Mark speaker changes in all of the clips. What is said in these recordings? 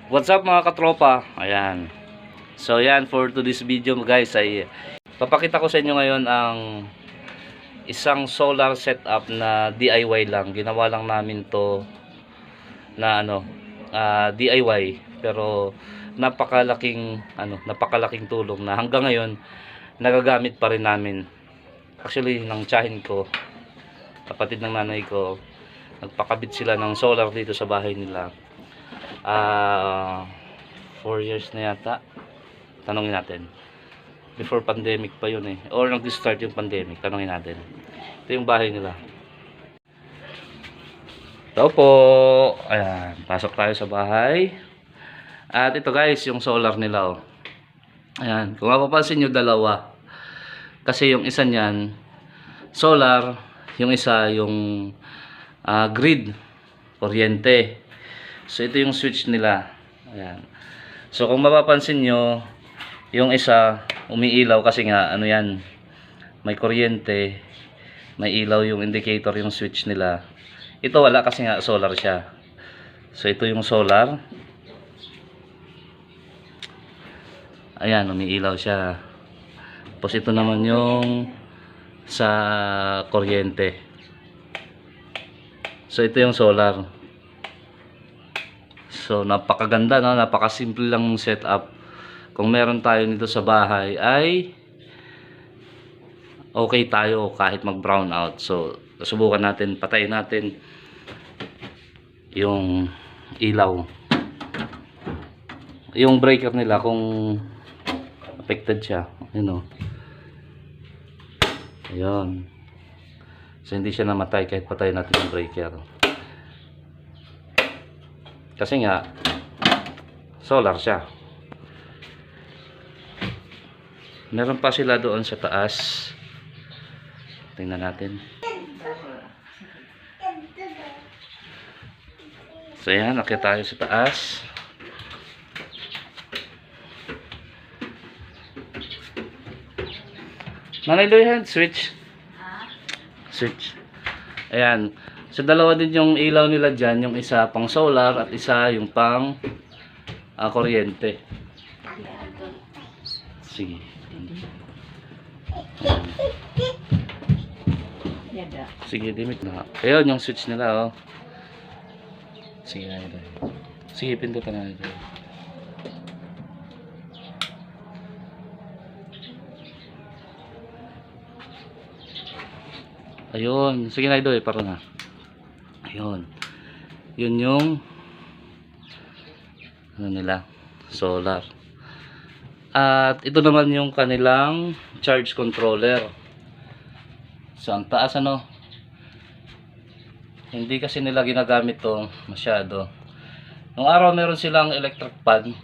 Speaker 1: What's up mga katropa? Ayan. So yan, for today's video guys ay papakita ko sa inyo ngayon ang isang solar setup na DIY lang. Ginawa lang namin to na DIY, pero napakalaking tulong na hanggang ngayon nagagamit pa rin namin. Actually, ng tiyahin ko, kapatid ng nanay ko, nagpakabit sila ng solar dito sa bahay nila. 4 years na yata. Tanungin natin. Before pandemic pa yun eh. Or nag-start yung pandemic. Tanungin natin. Ito yung bahay nila. Ito po. Ayan. Pasok tayo sa bahay. At ito guys, yung solar nila. Oh. Ayan. Kung mapapansin nyo, dalawa. Kasi yung isa niyan, solar. Yung isa, yung grid. Kuryente. So ito yung switch nila. Ayan. So kung mapapansin nyo, yung isa umiilaw kasi nga ano yan, may kuryente, may ilaw yung indicator, yung switch nila. Ito wala kasi nga solar siya. So ito yung solar. Ayan, umiilaw siya. Tapos ito naman yung sa kuryente. So ito yung solar. So napakaganda, no? Napakasimple lang ng setup. Kung meron tayo nito sa bahay ay okay tayo kahit mag brown out. So subukan natin, patayin natin yung ilaw. Yung breaker nila kung affected siya, you know. Ayun. So hindi siya namatay kahit patayin natin yung breaker. Kasi nga solar siya. Meron pa sila doon sa taas. Tingnan natin. So yan, akyat tayo sa taas. Nanay, do you have switch? Switch. Ayan. So dalawa din yung ilaw nila dyan. Yung isa pang solar at isa yung pang kuryente. Sige. Sige, dimik na. Ayun yung switch nila, oh. Sige na ito. Sige, pindutan na ito. Ayun. Sige na ito, para na. Ayun. Yun yung ano nila, solar. At ito naman yung kanilang charge controller. So ang taas hindi kasi nila ginagamit to masyado. Nung araw meron silang electric fan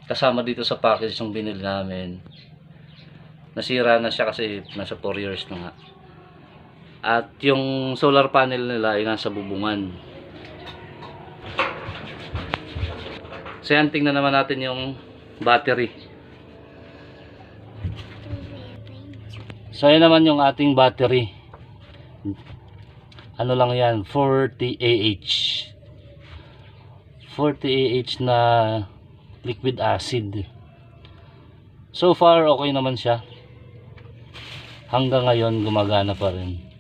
Speaker 1: kasama dito sa package yung binili namin. Nasira na siya kasi nasa 4 years na nga. At yung solar panel nila ay nasa bubungan. So yan, tingnan naman natin yung battery. So yan naman yung ating battery. Ano lang yan, 40 Ah. 40 Ah na liquid acid. So far okay naman siya. Hanggang ngayon gumagana pa rin.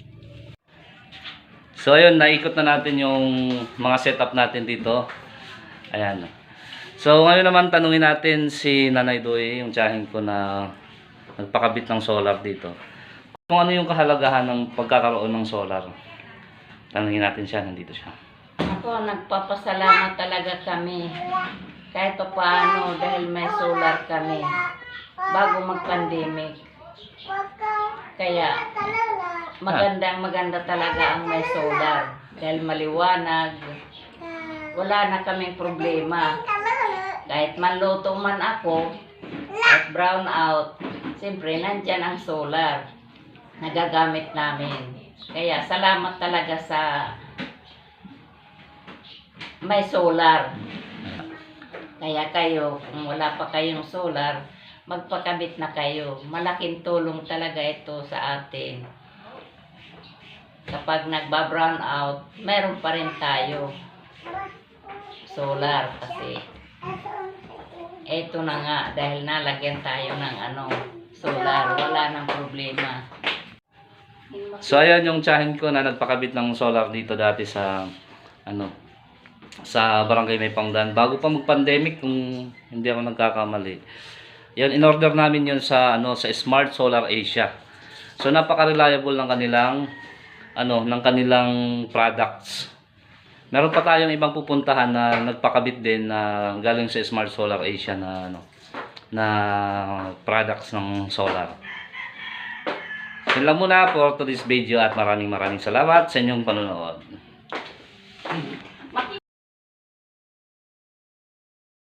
Speaker 1: So ayun, naikot na natin yung mga setup natin dito. Ayan. So ngayon naman tanungin natin si Nanay Doy, yung tiyahin ko na nagpakabit ng solar dito. Kung ano yung kahalagahan ng pagkakaroon ng solar. Tanungin natin siya, nandito siya.
Speaker 2: Ako, nagpapasalamat talaga kami. Kahit paano dahil may solar kami. Bago mag-pandemic. Kaya maganda talaga ang may solar. Dahil maliwanag. Wala na kaming problema. Kahit manluto man ako, at brown out, siyempre nandyan ang solar. Nagagamit namin. Kaya salamat talaga sa may solar. Kaya kayo, kung wala pa kayong solar, magpakabit na kayo. Malaking tulong talaga ito sa atin. Kapag nagba-brown out, meron pa rin tayo solar kasi Eto na nga, dahil nalagyan tayo ng solar, wala nang problema.
Speaker 1: So ayan yung tiyahin ko na nagpakabit ng solar dito dati sa sa Barangay May Pangdan bago pa mag-pandemic kung hindi ako nagkakamali. Yan in-order namin yun sa sa Smart Solar Asia. So napaka-reliable ng kanilang products. Meron pa tayong ibang pupuntahan na nagpakabit din na galing sa Smart Solar Asia na products ng solar. Yan lang muna for today's video at maraming salamat sa inyong panonood.